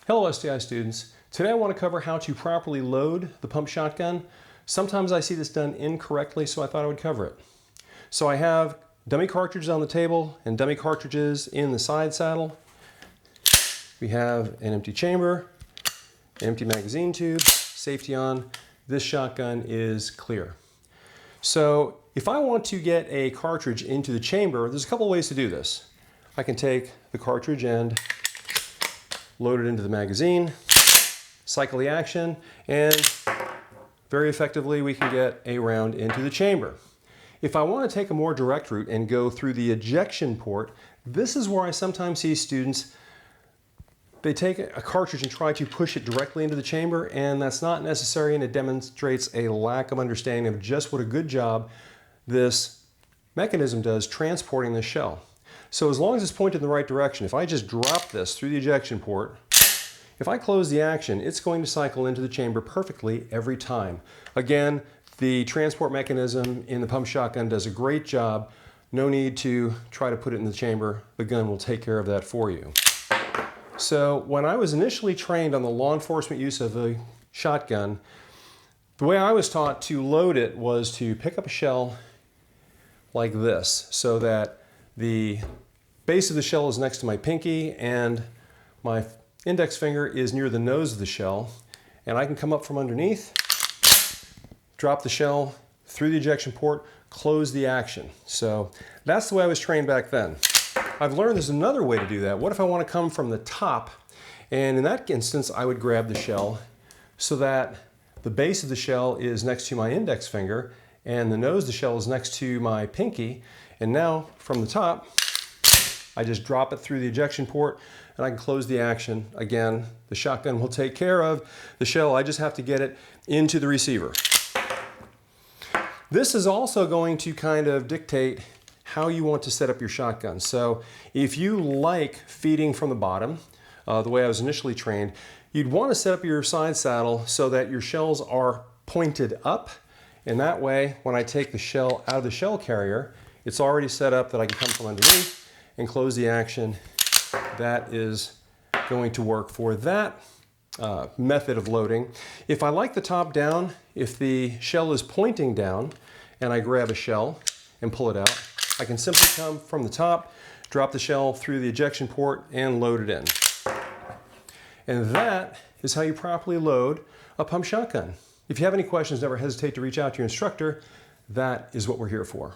Hello STI students. Today I want to cover how to properly load the pump shotgun. Sometimes I see this done incorrectly, so I thought I would cover it. So I have dummy cartridges on the table and dummy cartridges in the side saddle. We have an empty chamber, an empty magazine tube, safety on. This shotgun is clear. So if I want to get a cartridge into the chamber, there's a couple ways to do this. I can take the cartridge and load it into the magazine, cycle the action, and very effectively we can get a round into the chamber. If I want to take a more direct route and go through the ejection port, this is where I sometimes see students, they take a cartridge and try to push it directly into the chamber, and that's not necessary, and it demonstrates a lack of understanding of just what a good job this mechanism does transporting the shell. So as long as it's pointed in the right direction, if I just drop this through the ejection port, if I close the action, it's going to cycle into the chamber perfectly every time. Again, the transport mechanism in the pump shotgun does a great job. No need to try to put it in the chamber. The gun will take care of that for you. So when I was initially trained on the law enforcement use of the shotgun, the way I was taught to load it was to pick up a shell like this, so that the base of the shell is next to my pinky and my index finger is near the nose of the shell, and I can come up from underneath, drop the shell through the ejection port, close the action. So that's the way I was trained back then. I've learned there's another way to do that. What if I want to come from the top? And in that instance, I would grab the shell so that the base of the shell is next to my index finger and the nose of the shell is next to my pinky. And now from the top, I just drop it through the ejection port and I can close the action. Again, the shotgun will take care of the shell. I just have to get it into the receiver. This is also going to kind of dictate how you want to set up your shotgun. So if you like feeding from the bottom, the way I was initially trained, you'd want to set up your side saddle so that your shells are pointed up. And that way, when I take the shell out of the shell carrier, it's already set up that I can come from underneath and close the action. That is going to work for that method of loading. If I like the top down, if the shell is pointing down and I grab a shell and pull it out, I can simply come from the top, drop the shell through the ejection port and load it in. And that is how you properly load a pump shotgun. If you have any questions, never hesitate to reach out to your instructor. That is what we're here for.